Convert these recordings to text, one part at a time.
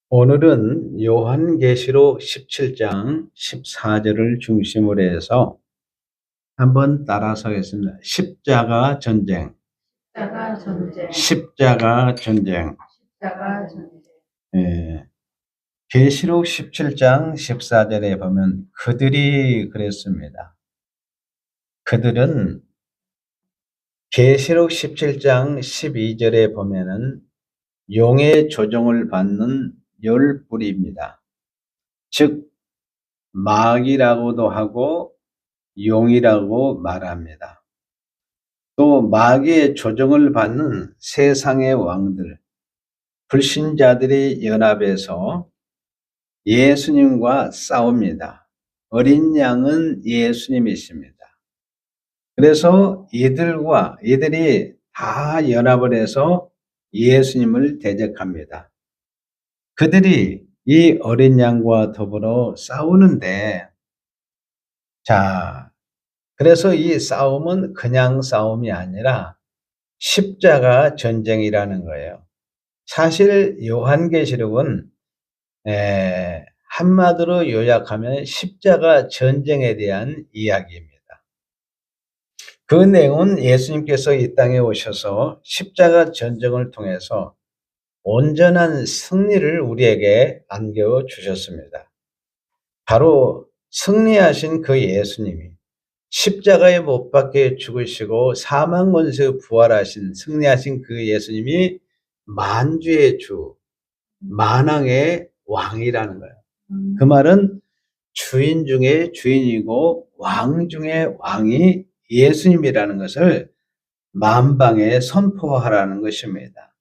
오늘은 요한계시록 17장 14절을 중심으로 해서 한번 따라서 하겠습니다. 십자가 전쟁, 십자가 전쟁, 십자가 전쟁. 십자가 전쟁. 예. 계시록 17장 14절에 보면 그들이 그랬습니다. 그들은 계시록 17장 12절에 보면은 용의 조종을 받는 열 뿔입니다. 즉 마귀라고도 하고 용이라고 말합니다. 또 마귀의 조종을 받는 세상의 왕들, 불신자들이 연합해서 예수님과 싸웁니다. 어린 양은 예수님이십니다. 그래서 이들이 다 연합을 해서 예수님을 대적합니다. 그들이 이 어린 양과 더불어 싸우는데, 자, 그래서 이 싸움은 그냥 싸움이 아니라 십자가 전쟁이라는 거예요. 사실 요한계시록은 한마디로 요약하면 십자가 전쟁에 대한 이야기입니다. 그 내용은 예수님께서 이 땅에 오셔서 십자가 전쟁을 통해서 온전한 승리를 우리에게 안겨주셨습니다. 바로 승리하신 그 예수님이 십자가에 못 박혀 죽으시고 사망 권세에 부활하신 승리하신 그 예수님이 만주의 주, 만왕의 왕이라는 거예요. 그 말은 주인 중에 주인이고 왕 중에 왕이 예수님이라는 것을 만방에 선포하라는 것입니다.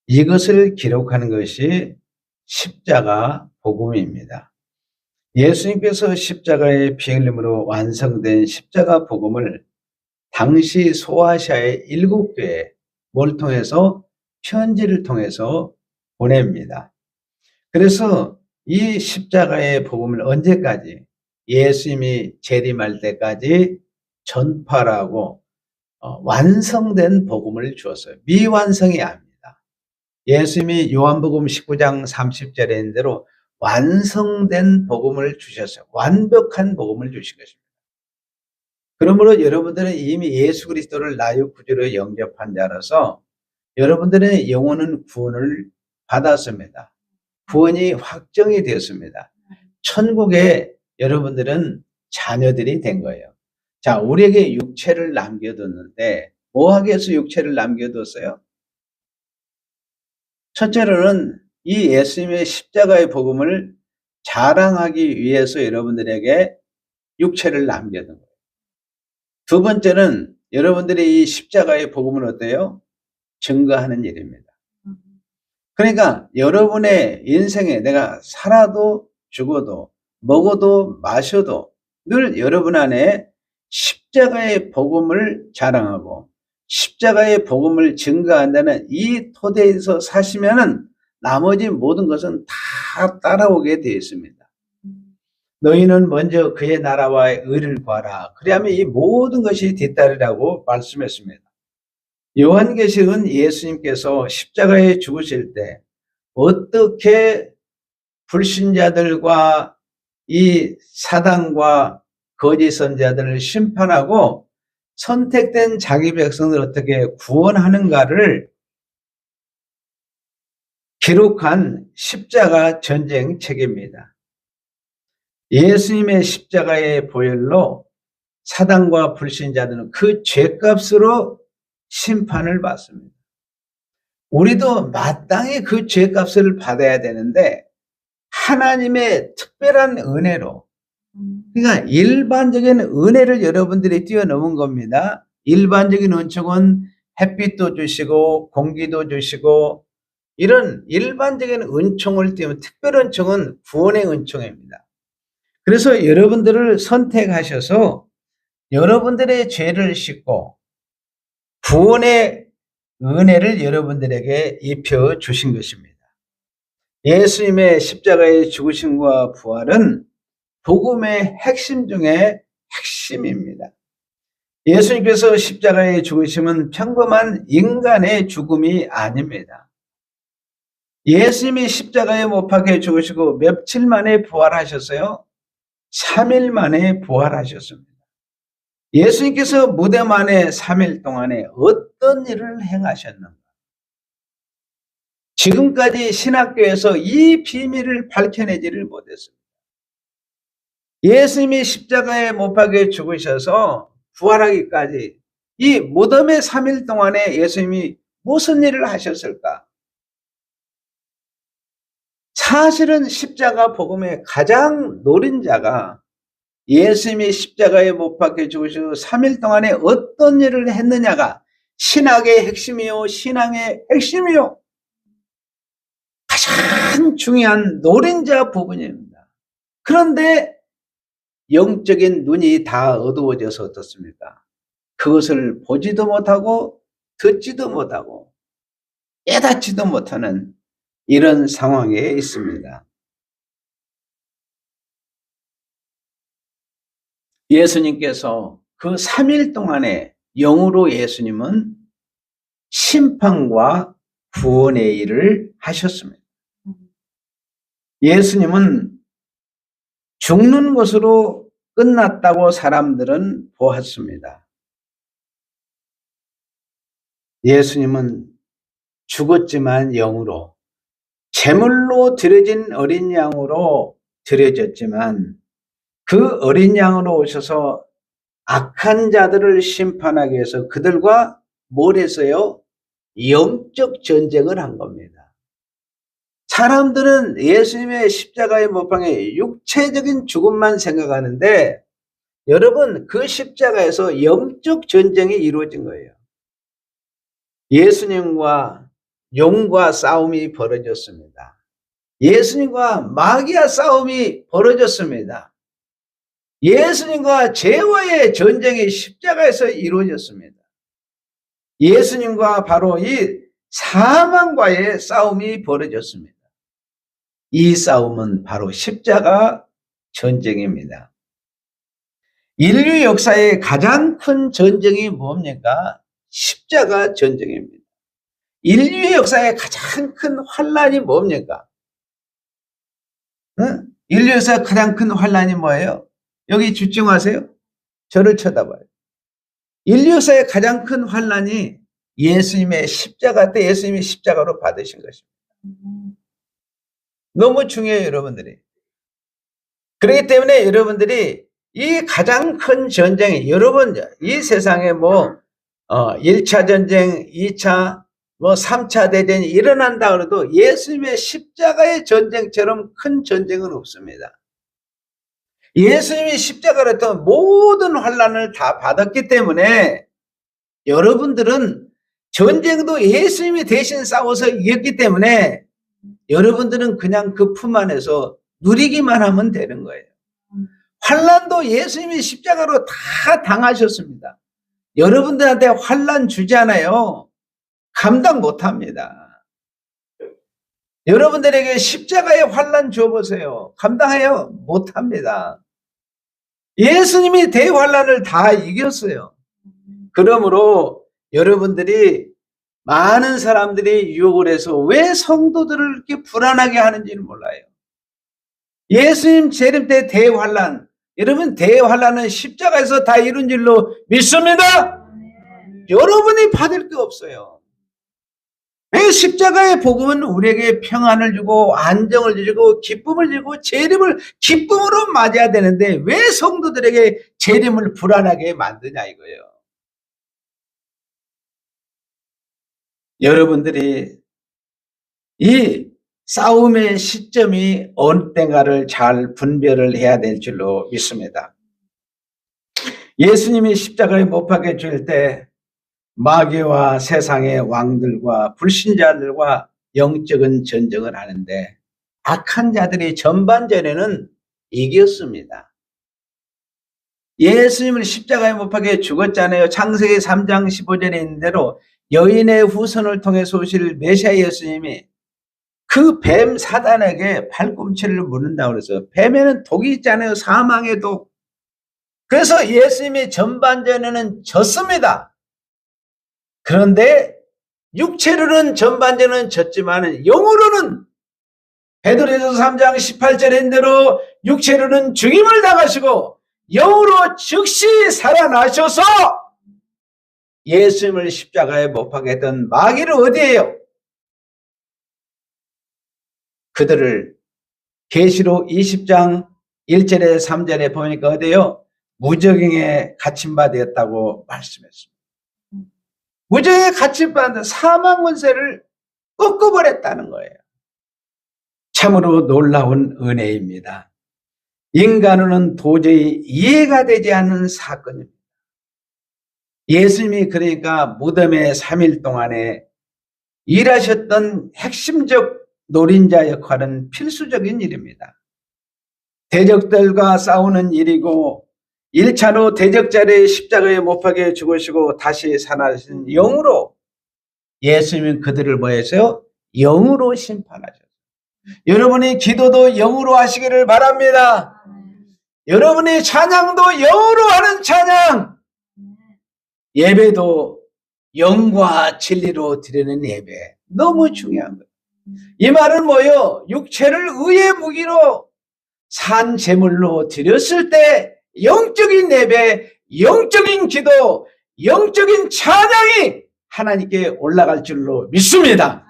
이것을 기록하는 것이 십자가 복음입니다. 예수님께서 십자가의 피 흘림으로 완성된 십자가 복음을 당시 소아시아의 7교회 뭘 통해서 편지를 통해서 보냅니다. 그래서 이 십자가의 복음을 언제까지 예수님이 재림할 때까지 전파라고 완성된 복음을 주었어요. 미완성이 아닙니다. 예수님이 요한복음 19장 30절에 있는 대로 완성된 복음을 주셨어요. 완벽한 복음을 주신 것입니다. 그러므로 여러분들은 이미 예수 그리스도를 나의 구주로 영접한 자라서 여러분들의 영혼은 구원을 받았습니다. 구원이 확정이 되었습니다. 천국에 여러분들은 자녀들이 된 거예요. 자, 우리에게 육체를 남겨뒀는데 뭐 하기 위해서 육체를 남겨뒀어요? 첫째로는 이 예수님의 십자가의 복음을 자랑하기 위해서 여러분들에게 육체를 남겨둔 거예요. 두 번째는 여러분들이 이 십자가의 복음을 어때요? 증거하는 일입니다. 그러니까 여러분의 인생에 내가 살아도 죽어도 먹어도 마셔도 늘 여러분 안에 십자가의 복음을 자랑하고 십자가의 복음을 증거한다는 이 토대에서 사시면은 나머지 모든 것은 다 따라오게 되어 있습니다. 너희는 먼저 그의 나라와 의를 구하라. 그리하면 이 모든 것이 뒤따르라고 말씀했습니다. 요한계시록은 예수님께서 십자가에 죽으실 때 어떻게 불신자들과 이 사단과 거짓 선자들을 심판하고 선택된 자기 백성을 어떻게 구원하는가를 기록한 십자가 전쟁 책입니다. 예수님의 십자가의 보혈로 사단과 불신자들은 그 죄값으로 심판을 받습니다. 우리도 마땅히 그 죄값을 받아야 되는데 하나님의 특별한 은혜로, 그러니까 일반적인 은혜를 여러분들이 뛰어넘은 겁니다. 일반적인 은총은 햇빛도 주시고 공기도 주시고 이런 일반적인 은총을 띄우면 특별 은총은 구원의 은총입니다. 그래서 여러분들을 선택하셔서 여러분들의 죄를 씻고 구원의 은혜를 여러분들에게 입혀 주신 것입니다. 예수님의 십자가의 죽으심과 부활은 복음의 핵심 중에 핵심입니다. 예수님께서 십자가의 죽으심은 평범한 인간의 죽음이 아닙니다. 예수님이 십자가에 못 박혀 죽으시고 며칠 만에 부활하셨어요? 3일 만에 부활하셨습니다. 예수님께서 무덤 안에 3일 동안에 어떤 일을 행하셨는가? 지금까지 신학교에서 이 비밀을 밝혀내지를 못했습니다. 예수님이 십자가에 못 박혀 죽으셔서 부활하기까지 이 무덤의 3일 동안에 예수님이 무슨 일을 하셨을까? 사실은 십자가 복음의 가장 노린자가 예수님이 십자가에 못 박혀 죽으시고 3일 동안에 어떤 일을 했느냐가 신학의 핵심이요, 신앙의 핵심이요, 가장 중요한 노린자 부분입니다. 그런데 영적인 눈이 다 어두워져서 어떻습니까? 그것을 보지도 못하고 듣지도 못하고 깨닫지도 못하는 이런 상황에 있습니다. 예수님께서 그 3일 동안에 영으로 예수님은 심판과 구원의 일을 하셨습니다. 예수님은 죽는 것으로 끝났다고 사람들은 보았습니다. 예수님은 죽었지만 영으로, 제물로 드려진 어린 양으로 드려졌지만 그 어린 양으로 오셔서 악한 자들을 심판하기 위해서 그들과 뭘 했어요? 영적 전쟁을 한 겁니다. 사람들은 예수님의 십자가의 못 박혀 육체적인 죽음만 생각하는데 여러분, 그 십자가에서 영적 전쟁이 이루어진 거예요. 예수님과 용과 싸움이 벌어졌습니다. 예수님과 마귀와 싸움이 벌어졌습니다. 예수님과 죄와의 전쟁이 십자가에서 이루어졌습니다. 예수님과 바로 이 사망과의 싸움이 벌어졌습니다. 이 싸움은 바로 십자가 전쟁입니다. 인류 역사의 가장 큰 전쟁이 뭡니까? 십자가 전쟁입니다. 인류 역사의 가장 큰 환란이 뭡니까? 응? 인류 역사의 가장 큰 환란이 뭐예요? 여기 집중하세요. 저를 쳐다봐요. 인류 역사의 가장 큰 환란이 예수님의 십자가 때 예수님이 십자가로 받으신 것입니다. 너무 중요해요, 여러분들이. 그렇기 때문에 여러분들이 이 가장 큰 전쟁이, 여러분, 이 세상에 1차 전쟁, 2차, 3차 대전이 일어난다 그래도 예수님의 십자가의 전쟁처럼 큰 전쟁은 없습니다. 예수님이 십자가를 했던 모든 환란을 다 받았기 때문에 여러분들은 전쟁도 예수님이 대신 싸워서 이겼기 때문에 여러분들은 그냥 그 품 안에서 누리기만 하면 되는 거예요. 환란도 예수님이 십자가로 다 당하셨습니다. 여러분들한테 환란 주잖아요. 감당 못합니다. 여러분들에게 십자가의 환란 줘보세요. 감당해요? 못합니다. 예수님이 대환란을 다 이겼어요. 그러므로 여러분들이 많은 사람들이 유혹을 해서 왜 성도들을 이렇게 불안하게 하는지는 몰라요. 예수님 재림 때 대환란, 여러분 대환란은 십자가에서 다 이룬 줄로 믿습니다. 여러분이 받을 게 없어요. 십자가의 복음은 우리에게 평안을 주고 안정을 주고 기쁨을 주고 재림을 기쁨으로 맞아야 되는데 왜 성도들에게 재림을 불안하게 만드냐 이거예요. 여러분들이 이 싸움의 시점이 어느 때인가를 잘 분별을 해야 될 줄로 믿습니다. 예수님이 십자가에 못 박혀 죽을 때 마귀와 세상의 왕들과 불신자들과 영적인 전쟁을 하는데 악한 자들이 전반전에는 이겼습니다. 예수님을 십자가에 못 박혀 죽었잖아요. 창세기 3장 15절에 있는 대로 여인의 후손을 통해서 오실 메시아 예수님이 그 뱀 사단에게 팔꿈치를 물는다고 그래서 뱀에는 독이 있잖아요. 사망의 독. 그래서 예수님이 전반전에는 졌습니다. 그런데 육체로는 전반전은 졌지만 영으로는 베드로전서 3장 18절인 대로 육체로는 죽임을 당하시고 영으로 즉시 살아나셔서 예수님을 십자가에 못 박게 했던 마귀를 어디에요? 그들을 계시록 20장 1절에 3절에 보니까 어디에요? 무적행에 갇힌 바 되었다고 말씀했습니다. 무적행에 갇힌 바 사망 권세를 꺾어버렸다는 거예요. 참으로 놀라운 은혜입니다. 인간으로는 도저히 이해가 되지 않는 사건입니다. 예수님이 그러니까 무덤에 3일 동안에 일하셨던 핵심적 노린자 역할은 필수적인 일입니다. 대적들과 싸우는 일이고 1차로 대적자를 십자가에 못 박혀 죽으시고 다시 살아나신 영으로 예수님은 그들을 뭐 했어요? 영으로 심판하셨어요. 여러분이 기도도 영으로 하시기를 바랍니다. 여러분의 찬양도 영으로 하는 찬양, 예배도 영과 진리로 드리는 예배, 너무 중요한 거예요. 이 말은 뭐예요? 육체를 의의 무기로 산 제물로 드렸을 때 영적인 예배, 영적인 기도, 영적인 찬양이 하나님께 올라갈 줄로 믿습니다.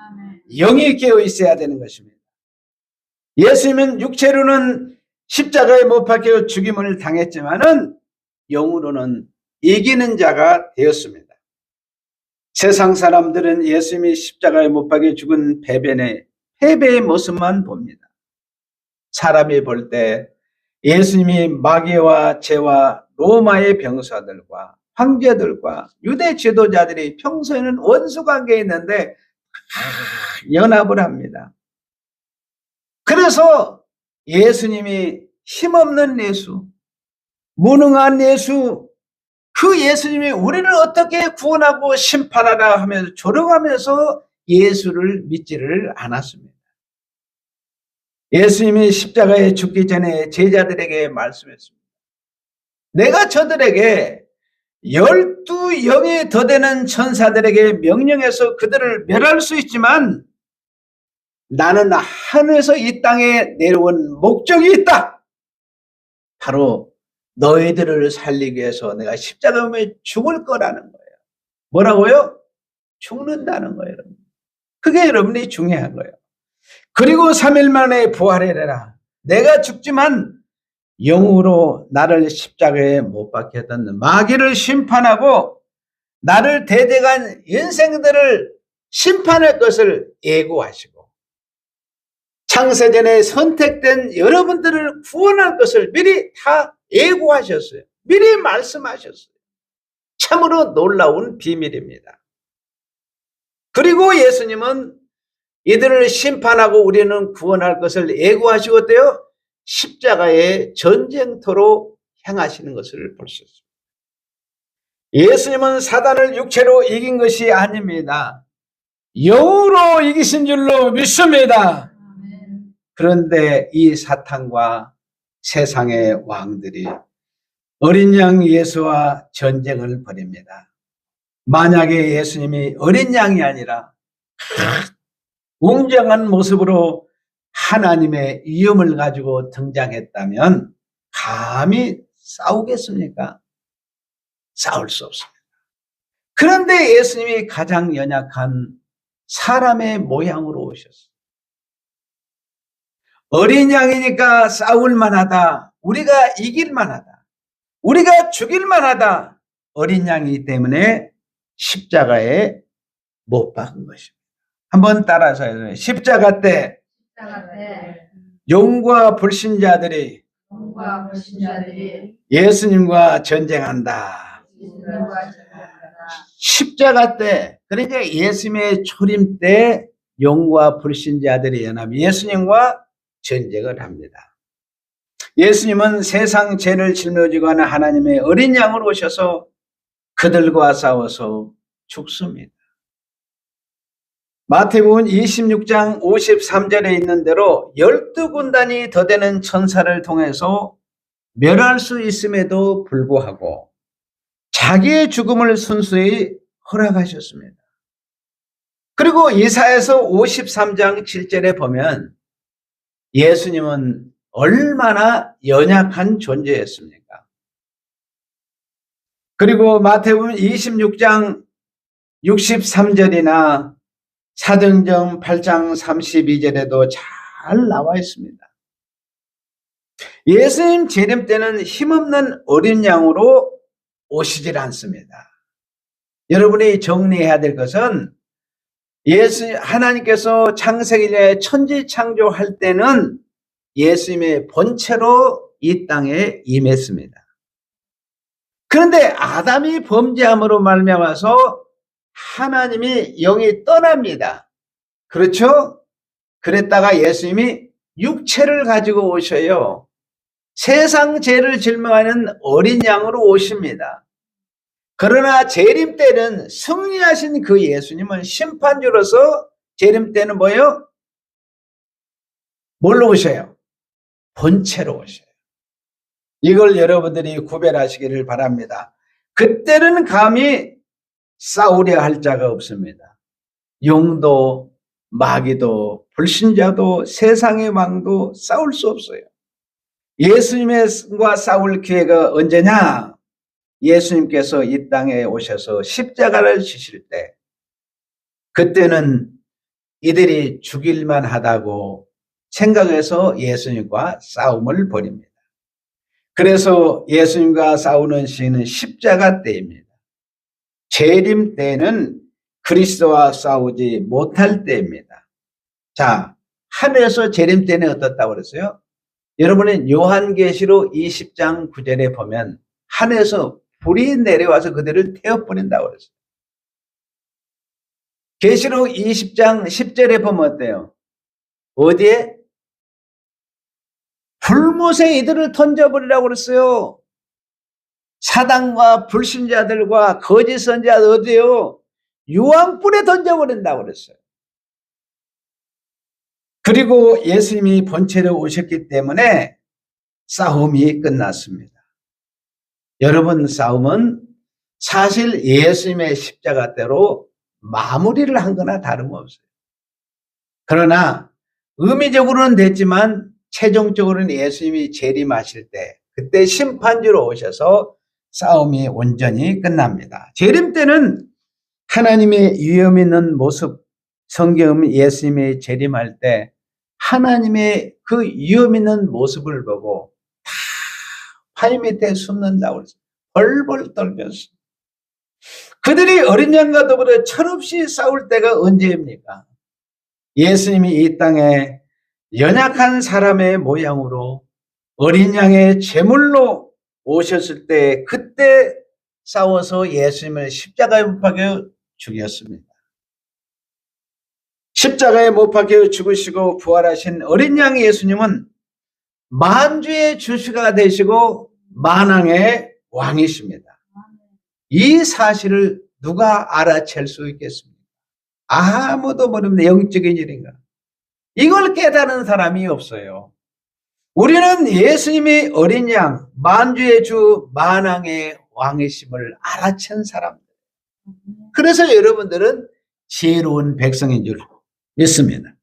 영이 깨어 있어야 되는 것입니다. 예수님은 육체로는 십자가에 못 박혀 죽임을 당했지만은 영으로는 이기는 자가 되었습니다. 세상 사람들은 예수님이 십자가에 못 박혀 죽은 패배의 모습만 봅니다. 사람이 볼 때 예수님이 마귀와 죄와 로마의 병사들과 황제들과 유대 지도자들이 평소에는 원수 관계에 있는데 연합을 합니다. 그래서 예수님이 힘없는 예수, 무능한 예수, 그 예수님이 우리를 어떻게 구원하고 심판하라 하면서 조롱하면서 예수를 믿지를 않았습니다. 예수님이 십자가에 죽기 전에 제자들에게 말씀했습니다. 내가 저들에게 12영이 더 되는 천사들에게 명령해서 그들을 멸할 수 있지만 나는 하늘에서 이 땅에 내려온 목적이 있다. 바로 너희들을 살리기 위해서 내가 십자가에 죽을 거라는 거예요. 뭐라고요? 죽는다는 거예요. 여러분. 그게 여러분이 중요한 거예요. 그리고 3일 만에 부활해라. 내가 죽지만 영으로 나를 십자가에 못 박게 했던 마귀를 심판하고 나를 대적한 인생들을 심판할 것을 예고하시고 창세전에 선택된 여러분들을 구원할 것을 미리 다 예고하셨어요. 미리 말씀하셨어요. 참으로 놀라운 비밀입니다. 그리고 예수님은 이들을 심판하고 우리는 구원할 것을 예고하시고 어때요? 십자가의 전쟁터로 향하시는 것을 볼 수 있습니다. 예수님은 사단을 육체로 이긴 것이 아닙니다. 영으로 이기신 줄로 믿습니다. 그런데 이 사탄과 세상의 왕들이 어린 양 예수와 전쟁을 벌입니다. 만약에 예수님이 어린 양이 아니라 웅장한 모습으로 하나님의 위엄을 가지고 등장했다면 감히 싸우겠습니까? 싸울 수 없습니다. 그런데 예수님이 가장 연약한 사람의 모양으로 오셨어요. 어린 양이니까 싸울 만하다. 우리가 이길 만하다. 우리가 죽일 만하다. 어린 양이기 때문에 십자가에 못 박은 것입니다. 한번 따라서 해요. 십자가 때 용과 불신자들이 예수님과 전쟁한다. 십자가 때, 그러니까 예수님의 초림 때 용과 불신자들이 연합 예수님과 전쟁을 합니다. 예수님은 세상 죄를 짊어지고 하는 하나님의 어린 양으로 오셔서 그들과 싸워서 죽습니다. 마태복음 26장 53절에 있는 대로 12군단이 더 되는 천사를 통해서 멸할 수 있음에도 불구하고 자기의 죽음을 순수히 허락하셨습니다. 그리고 이사야서 53장 7절에 보면 예수님은 얼마나 연약한 존재였습니까? 그리고 마태복음 26장 63절이나 사도행전 8장 32절에도 잘 나와 있습니다. 예수님 재림 때는 힘없는 어린 양으로 오시질 않습니다. 여러분이 정리해야 될 것은 하나님께서 창세기에 천지 창조할 때는 예수님의 본체로 이 땅에 임했습니다. 그런데 아담이 범죄함으로 말미암아서 하나님이 영이 떠납니다. 그렇죠? 그랬다가 예수님이 육체를 가지고 오셔요. 세상 죄를 질명하는 어린 양으로 오십니다. 그러나 재림 때는 승리하신 그 예수님은 심판주로서 재림 때는 뭐예요? 뭘로 오셔요? 본체로 오셔요. 이걸 여러분들이 구별하시기를 바랍니다. 그때는 감히 싸우려 할 자가 없습니다. 용도, 마귀도, 불신자도, 세상의 왕도 싸울 수 없어요. 예수님과 싸울 기회가 언제냐? 예수님께서 이 땅에 오셔서 십자가를 지실 때, 그때는 이들이 죽일만 하다고 생각해서 예수님과 싸움을 벌입니다. 그래서 예수님과 싸우는 시기는 십자가 때입니다. 재림 때는 그리스도와 싸우지 못할 때입니다. 자, 하늘에서 재림 때는 어떻다고 그랬어요? 여러분은 요한계시록 20장 9절에 보면 하늘에서 불이 내려와서 그들을 태워버린다고 그랬어요. 계시록 20장 10절에 보면 어때요? 어디에? 불못에 이들을 던져버리라고 그랬어요. 사단과 불신자들과 거짓 선지자들 어디에요? 유황불에 던져버린다고 그랬어요. 그리고 예수님이 본체로 오셨기 때문에 싸움이 끝났습니다. 여러분, 싸움은 사실 예수님의 십자가대로 마무리를 한 거나 다름없어요. 그러나 의미적으로는 됐지만 최종적으로는 예수님이 재림하실 때, 그때 심판주로 오셔서 싸움이 온전히 끝납니다. 재림 때는 하나님의 위엄 있는 모습, 성경은 예수님이 재림할 때 하나님의 그 위엄 있는 모습을 보고 다 팔 밑에 숨는다고 그랬어요. 벌벌 떨면서. 그들이 어린 양과 더불어 철없이 싸울 때가 언제입니까? 예수님이 이 땅에 연약한 사람의 모양으로 어린 양의 제물로 오셨을 때, 그때 싸워서 예수님을 십자가에 못 박혀 죽였습니다. 십자가에 못 박혀 죽으시고 부활하신 어린 양 예수님은 만주의 주시가 되시고 만왕의 왕이십니다. 이 사실을 누가 알아챌 수 있겠습니까? 아무도 모릅니다. 영적인 일인가? 이걸 깨달은 사람이 없어요. 우리는 예수님이 어린 양, 만주의 주, 만왕의 왕이심을 알아챈 사람들. 그래서 여러분들은 지혜로운 백성인 줄 믿습니다.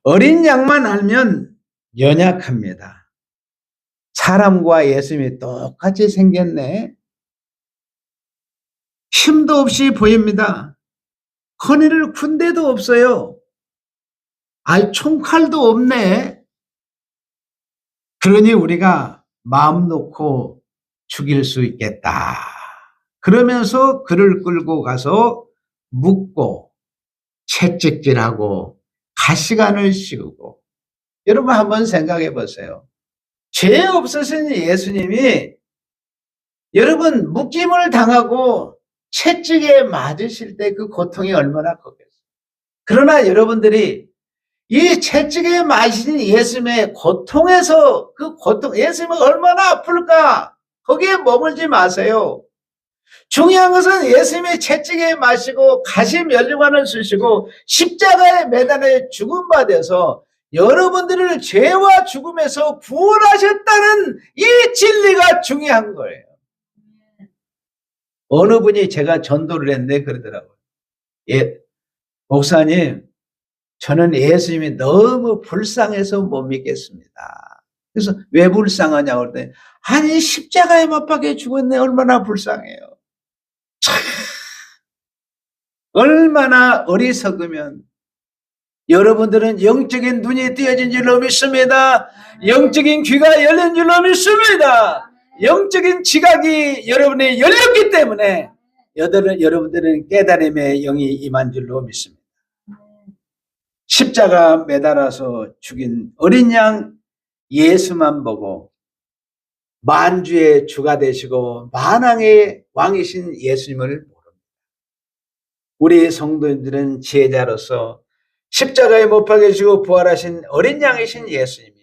어린 양만 알면 연약합니다. 사람과 예수님이 똑같이 생겼네. 힘도 없이 보입니다. 허리를 군 데도 없어요. 총칼도 없네. 그러니 우리가 마음 놓고 죽일 수 있겠다. 그러면서 그를 끌고 가서 묻고 채찍질하고 가시관을 씌우고. 여러분 한번 생각해 보세요. 죄 없으신 예수님이 여러분 묶임을 당하고 채찍에 맞으실 때 그 고통이 얼마나 컸겠어요. 그러나 여러분들이 이 채찍에 맞으신 예수님의 고통에서, 그 고통, 예수님은 얼마나 아플까? 거기에 머물지 마세요. 중요한 것은 예수님의 채찍에 마시고 가시 면류관을 쓰시고 십자가에 매달려 죽음 받아서 여러분들을 죄와 죽음에서 구원하셨다는 이 진리가 중요한 거예요. 어느 분이 제가 전도를 했는데 그러더라고요. 목사님, 저는 예수님이 너무 불쌍해서 못 믿겠습니다. 그래서 왜 불쌍하냐고 그랬더니 아니 십자가에 못 박혀 죽었네. 얼마나 불쌍해요. 참, 얼마나 어리석으면. 여러분들은 영적인 눈이 띄어진 줄로 믿습니다. 영적인 귀가 열린 줄로 믿습니다. 영적인 지각이 여러분이 열렸기 때문에 여러분들은 깨달음의 영이 임한 줄로 믿습니다. 십자가 매달아서 죽인 어린 양 예수만 보고 만주의 주가 되시고 만왕의 왕이신 예수님을 모릅니다. 우리 성도님들은 지혜자로서 십자가에 못 박히시고 부활하신 어린 양이신 예수님이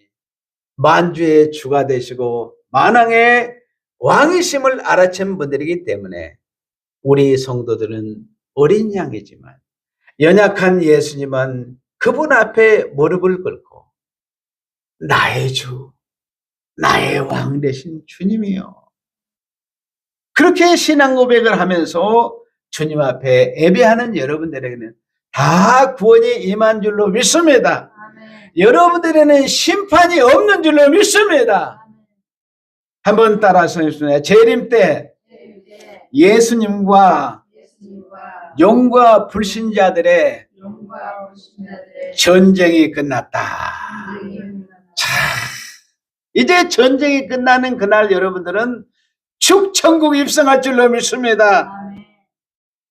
만주의 주가 되시고 만왕의 왕이심을 알아챈 분들이기 때문에 우리 성도들은 어린 양이지만 연약한 예수님은 그분 앞에 무릎을 꿇고 나의 주, 나의 왕 되신 주님이요. 그렇게 신앙 고백을 하면서 주님 앞에 예배하는 여러분들에게는 다 구원이 임한 줄로 믿습니다. 아멘. 여러분들에게는 심판이 없는 줄로 믿습니다. 한번 따라서 해주세요. 재림 때 예수님과 용과 불신자들의 전쟁이 끝났다. 자, 이제 전쟁이 끝나는 그날 여러분들은 축천국 입성할 줄로 믿습니다.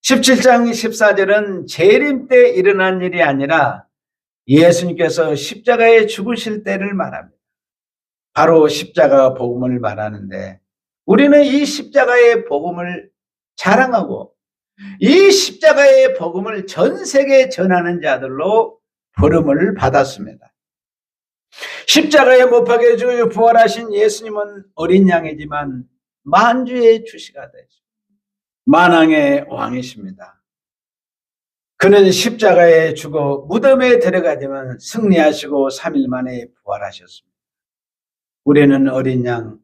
17장 14절은 재림 때 일어난 일이 아니라 예수님께서 십자가에 죽으실 때를 말합니다. 바로 십자가 복음을 말하는데 우리는 이 십자가의 복음을 자랑하고 이 십자가의 복음을 전 세계에 전하는 자들로 부름을 받았습니다. 십자가에 못 박혀 죽어 부활하신 예수님은 어린 양이지만 만주의 주시가 되시고 만왕의 왕이십니다. 그는 십자가에 죽어 무덤에 들어가지만 승리하시고 3일 만에 부활하셨습니다. 우리는 어린 양,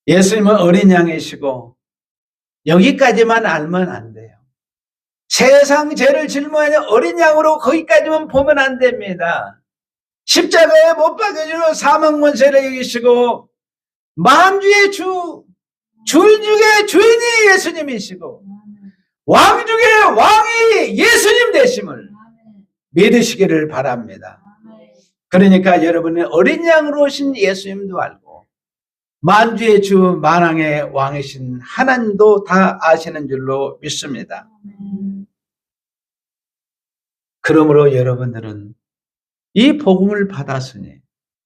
예수님은 어린 양이시고 여기까지만 알면 안 돼요. 세상 죄를 짊어지는 어린 양으로 거기까지만 보면 안 됩니다. 십자가에 못 박혀주고 사망 권세를 이기시고 만주의 주, 줄 중의 주인이 예수님이시고 왕 중의 왕이 예수님 되심을 믿으시기를 바랍니다. 그러니까 여러분은 어린 양으로 오신 예수님도 알고 만주의 주 만왕의 왕이신 하나님도 다 아시는 줄로 믿습니다. 그러므로 여러분들은 이 복음을 받았으니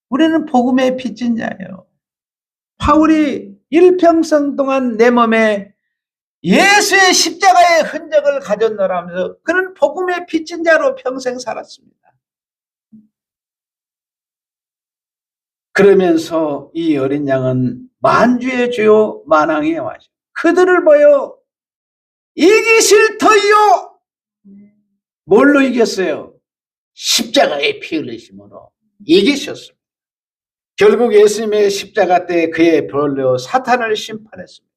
우리는 복음의 빚진 자예요. 바울이 일평생 동안 내 몸에 예수의 십자가의 흔적을 가졌노라면서 그는 복음의 빚진 자로 평생 살았습니다. 그러면서 이 어린 양은 만주의 주요 만왕의 왕이시오. 그들을 보여 이기실 터이요. 뭘로 이겼어요? 십자가의 피 흘리심으로 이기셨습니다. 결국 예수님의 십자가 때 그의 벌로 사탄을 심판했습니다.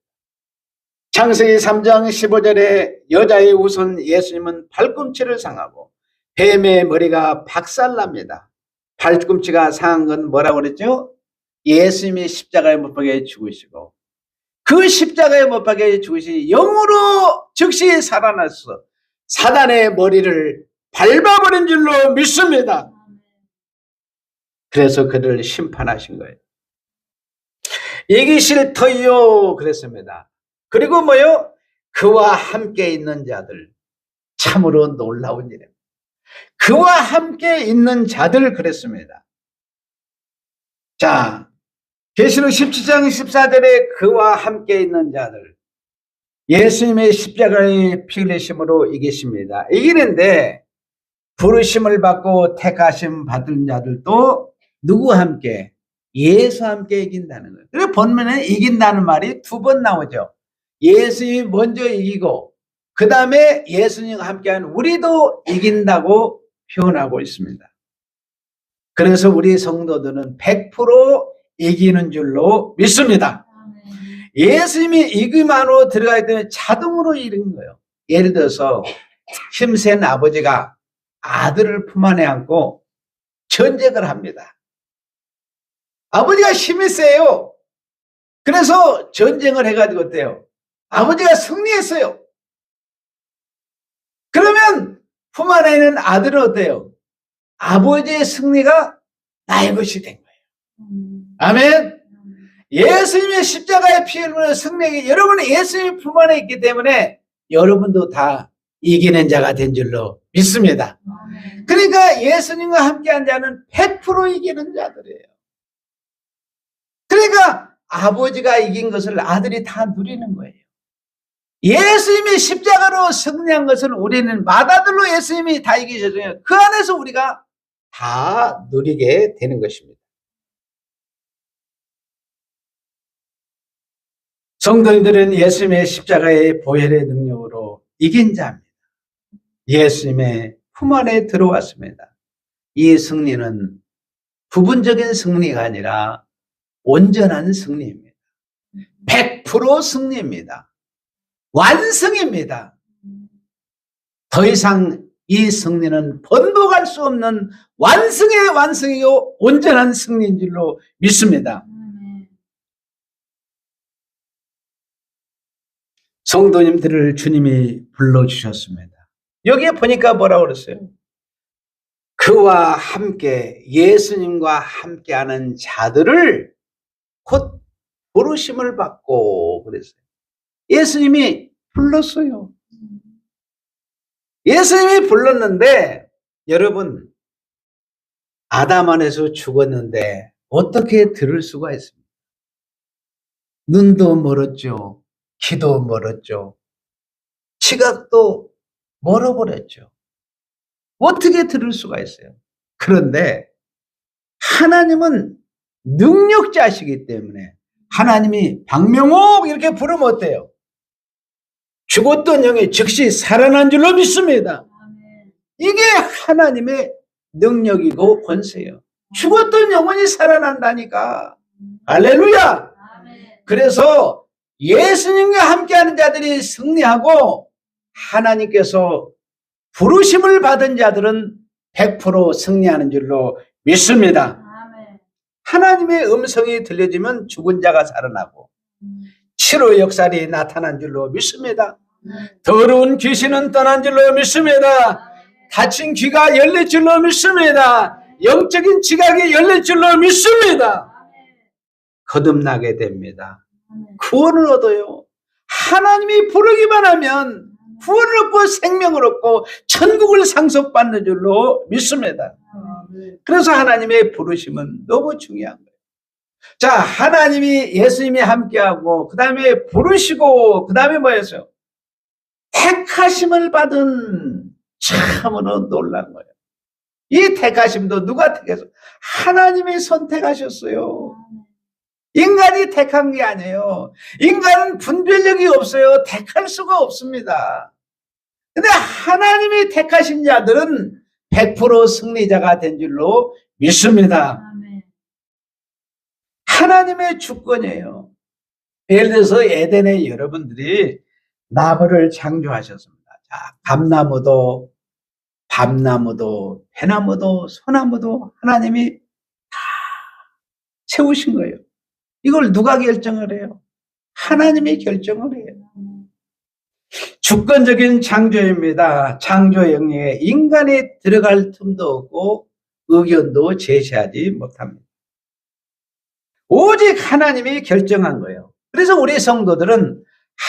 창세기 3장 15절에 여자의 우선 예수님은 발꿈치를 상하고 뱀의 머리가 박살납니다. 발꿈치가 상한 건 뭐라고 그랬죠? 예수님이 십자가에 못 박혀 죽으시고 그 십자가에 못 박혀 죽으시 영으로 즉시 살아나서 사단의 머리를 밟아버린 줄로 믿습니다. 그래서 그를 심판하신 거예요. 이기실 터이요 그랬습니다. 그리고 뭐요? 그와 함께 있는 자들. 참으로 놀라운 일입니다. 그와 함께 있는 자들 그랬습니다. 자, 계시록 17장 14절에 그와 함께 있는 자들. 예수님의 십자가의 피 흘리심으로 이기십니다. 이기는데 부르심을 받고 택하심 받은 자들도 누구와 함께? 예수와 함께 이긴다는 거예요. 그래서 본문에 이긴다는 말이 두 번 나오죠. 예수님이 먼저 이기고 그 다음에 예수님과 함께한 우리도 이긴다고 표현하고 있습니다. 그래서 우리 성도들은 100% 이기는 줄로 믿습니다. 예수님이 이기만으로 들어가기 때문에 자동으로 이기는 거예요. 예를 들어서 힘센 아버지가 아들을 품 안에 안고 전쟁을 합니다. 아버지가 힘이 세요. 그래서 전쟁을 해가지고 어때요? 아버지가 승리했어요. 그러면 품 안에 있는 아들은 어때요? 아버지의 승리가 나의 것이 된 거예요. 아멘. 예수님의 십자가의 피 흘리는 승리에 여러분은 예수님의 품 안에 있기 때문에 여러분도 다 이기는 자가 된 줄로 믿습니다. 그러니까 예수님과 함께한 자는 100% 이기는 자들이에요. 그러니까 아버지가 이긴 것을 아들이 다 누리는 거예요. 예수님이 십자가로 승리한 것을 우리는 맏아들로 예수님이 다 이기셨어요. 그 안에서 우리가 다 누리게 되는 것입니다. 성도님들은 예수님의 십자가의 보혈의 능력으로 이긴 자입니다. 예수님의 품 안에 들어왔습니다. 이 승리는 부분적인 승리가 아니라 온전한 승리입니다. 100% 승리입니다. 완승입니다. 더 이상 이 승리는 번복할 수 없는 완승의 완승이요 온전한 승리인 줄로 믿습니다. 성도님들을 주님이 불러주셨습니다. 여기에 보니까 뭐라고 그랬어요? 그와 함께 예수님과 함께하는 자들을 곧 부르심을 받고 그랬어요. 예수님이 불렀어요. 예수님이 불렀는데 여러분 아담 안에서 죽었는데 어떻게 들을 수가 있습니까? 눈도 멀었죠. 귀도 멀었죠. 시각도 멀어버렸죠. 어떻게 들을 수가 있어요? 그런데 하나님은 능력자시기 때문에 하나님이 박명옥 이렇게 부르면 어때요? 죽었던 영이 즉시 살아난 줄로 믿습니다. 이게 하나님의 능력이고 권세예요. 죽었던 영혼이 살아난다니까. 할렐루야. 그래서 예수님과 함께하는 자들이 승리하고 하나님께서 부르심을 받은 자들은 100% 승리하는 줄로 믿습니다. 하나님의 음성이 들려지면 죽은 자가 살아나고 치료의 역사이 나타난 줄로 믿습니다. 더러운 귀신은 떠난 줄로 믿습니다. 닫힌 귀가 열릴 줄로 믿습니다. 영적인 지각이 열릴 줄로 믿습니다. 거듭나게 됩니다. 구원을 얻어요. 하나님이 부르기만 하면 구원을 얻고 생명을 얻고 천국을 상속받는 줄로 믿습니다. 그래서 하나님의 부르심은 너무 중요한 거예요. 자, 하나님이 예수님이 함께하고 그 다음에 부르시고 그 다음에 뭐였어요? 택하심을 받은 참으로 놀란 거예요. 이 택하심도 누가 택했어요? 하나님이 선택하셨어요. 인간이 택한 게 아니에요. 인간은 분별력이 없어요. 택할 수가 없습니다. 근데 하나님이 택하신 자들은 100% 승리자가 된 줄로 믿습니다. 하나님의 주권이에요. 예를 들어서 에덴에 여러분들이 나무를 창조하셨습니다. 자, 감나무도 밤나무도 배나무도 소나무도 하나님이 다 세우신 거예요. 이걸 누가 결정을 해요? 하나님이 결정을 해요. 주권적인 창조입니다. 창조 영역에 인간이 들어갈 틈도 없고 의견도 제시하지 못합니다. 오직 하나님이 결정한 거예요. 그래서 우리 성도들은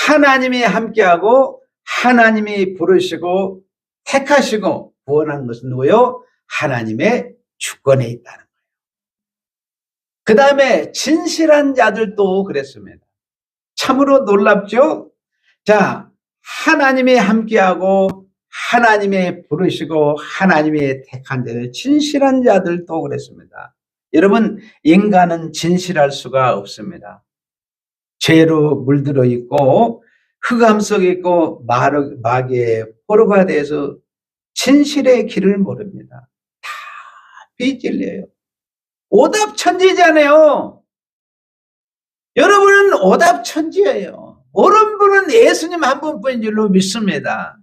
하나님이 함께하고 하나님이 부르시고 택하시고 구원한 것은 누구요? 하나님의 주권에 있다는 거예요. 그 다음에 진실한 자들도 그랬습니다. 참으로 놀랍죠? 자, 하나님이 함께하고 하나님이 부르시고 하나님이 택한 자들, 진실한 자들도 그랬습니다. 여러분, 인간은 진실할 수가 없습니다. 죄로 물들어 있고 흑암 속에 있고 마귀의 포로가 돼서 진실의 길을 모릅니다. 다 비찔려요. 오답천지잖아요. 여러분은 오답천지예요. 옳은 분은 예수님 한 분뿐인 줄로 믿습니다.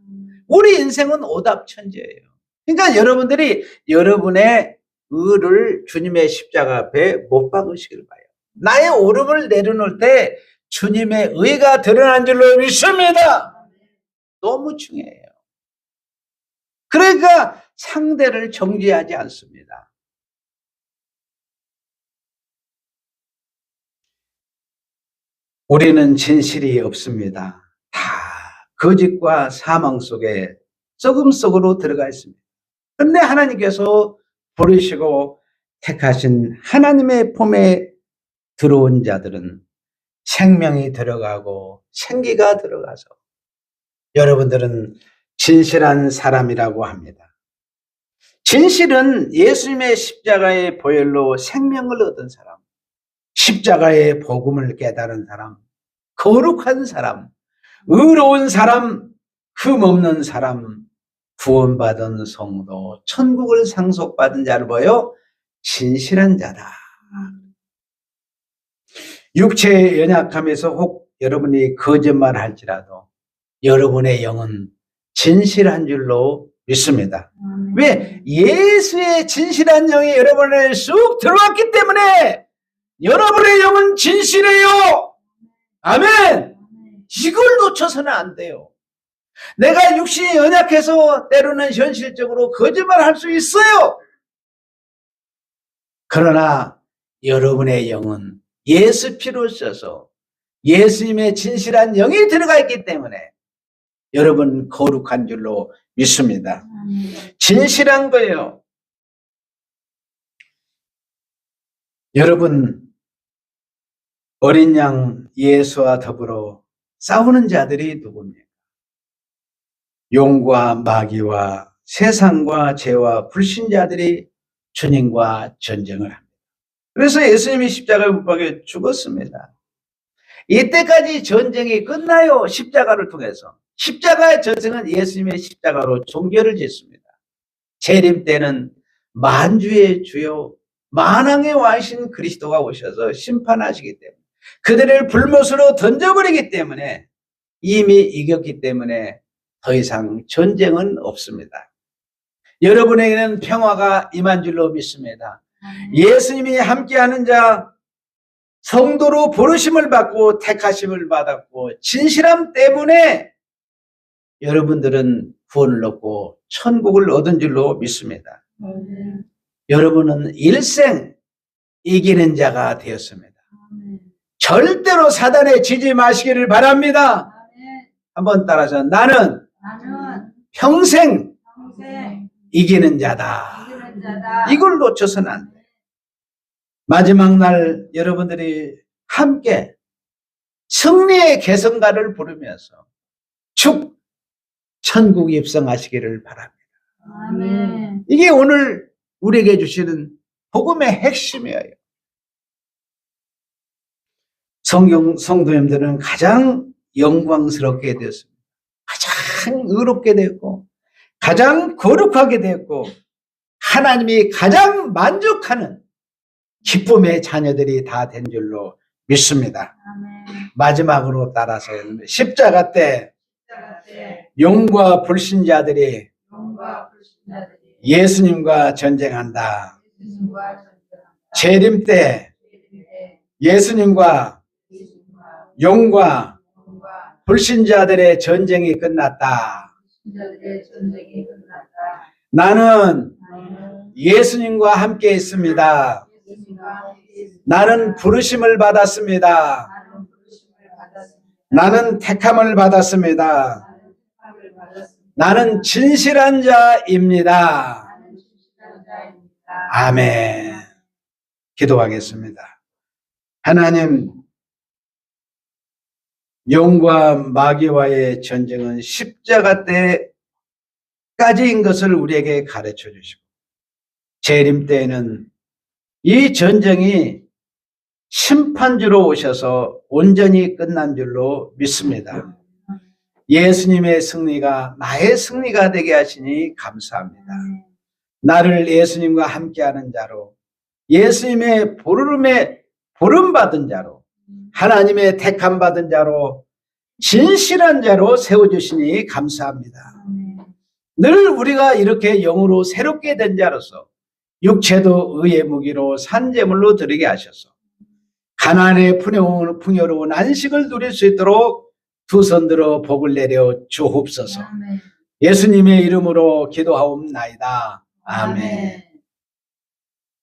우리 인생은 오답천재예요. 그러니까 여러분들이 여러분의 의를 주님의 십자가 앞에 못 박으시길 바라요. 나의 오름을 내려놓을 때 주님의 의가 드러난 줄로 믿습니다. 너무 중요해요. 그러니까 상대를 정죄하지 않습니다. 우리는 진실이 없습니다. 다 거짓과 사망 속에 썩음 속으로 들어가 있습니다. 그런데 하나님께서 부르시고 택하신 하나님의 품에 들어온 자들은 생명이 들어가고 생기가 들어가서 여러분들은 진실한 사람이라고 합니다. 진실은 예수님의 십자가의 보혈로 생명을 얻은 사람, 십자가의 복음을 깨달은 사람, 거룩한 사람, 의로운 사람, 흠없는 사람, 구원받은 성도, 천국을 상속받은 자를 보여 진실한 자다. 육체의 연약함에서 혹 여러분이 거짓말할지라도 여러분의 영은 진실한 줄로 믿습니다. 왜? 예수의 진실한 영이 여러분을 쑥 들어왔기 때문에 여러분의 영은 진실해요. 아멘. 이걸 놓쳐서는 안 돼요. 내가 육신이 연약해서 때로는 현실적으로 거짓말할 수 있어요. 그러나 여러분의 영은 예수 피로 써서 예수님의 진실한 영이 들어가 있기 때문에 여러분 거룩한 줄로 믿습니다. 진실한 거예요. 여러분, 어린 양 예수와 더불어 싸우는 자들이 누굽니까? 용과 마귀와 세상과 죄와 불신자들이 주님과 전쟁을 합니다. 그래서 예수님이 십자가에 못 박혀 죽었습니다. 이때까지 전쟁이 끝나요. 십자가를 통해서. 십자가의 전쟁은 예수님의 십자가로 종결을 짓습니다. 재림 때는 만주의 주요 만왕의 왕이신 그리스도가 오셔서 심판하시기 때문에 그들을 불못으로 던져버리기 때문에 이미 이겼기 때문에 더 이상 전쟁은 없습니다. 여러분에게는 평화가 임한 줄로 믿습니다. 예수님이 함께하는 자, 성도로 부르심을 받고 택하심을 받았고 진실함 때문에 여러분들은 구원을 얻고 천국을 얻은 줄로 믿습니다. 여러분은 일생 이기는 자가 되었습니다. 절대로 사단에 지지 마시기를 바랍니다. 한번 따라서 나는 평생 이기는 자다. 이걸 놓쳐서는 안 돼. 마지막 날 여러분들이 함께 승리의 개성가를 부르면서 축 천국 입성하시기를 바랍니다. 아멘. 이게 오늘 우리에게 주시는 복음의 핵심이에요. 성도님들은 가장 영광스럽게 되었습니다. 가장 의롭게 되었고 가장 거룩하게 되었고 하나님이 가장 만족하는 기쁨의 자녀들이 다 된 줄로 믿습니다. 아멘. 마지막으로 따라서 십자가 때 용과 불신자들이 예수님과 전쟁한다. 재림 때 예수님과 용과 불신자들의 전쟁이 끝났다. 나는 예수님과 함께 있습니다. 나는 부르심을 받았습니다. 나는 택함을 받았습니다. 나는 진실한 자입니다. 아멘. 기도하겠습니다. 하나님, 용과 마귀와의 전쟁은 십자가 때까지인 것을 우리에게 가르쳐 주시고 재림 때에는 이 전쟁이 심판주로 오셔서 온전히 끝난 줄로 믿습니다. 예수님의 승리가 나의 승리가 되게 하시니 감사합니다. 나를 예수님과 함께하는 자로 예수님의 부름받은 자로 하나님의 택함받은 자로 진실한 자로 세워주시니 감사합니다. 늘 우리가 이렇게 영으로 새롭게 된 자로서 육체도 의의 무기로 산제물로 드리게 하셔서 가난의 풍요로운 안식을 누릴 수 있도록 두 손 들어 복을 내려 주옵소서. 아멘. 예수님의 이름으로 기도하옵나이다. 아멘.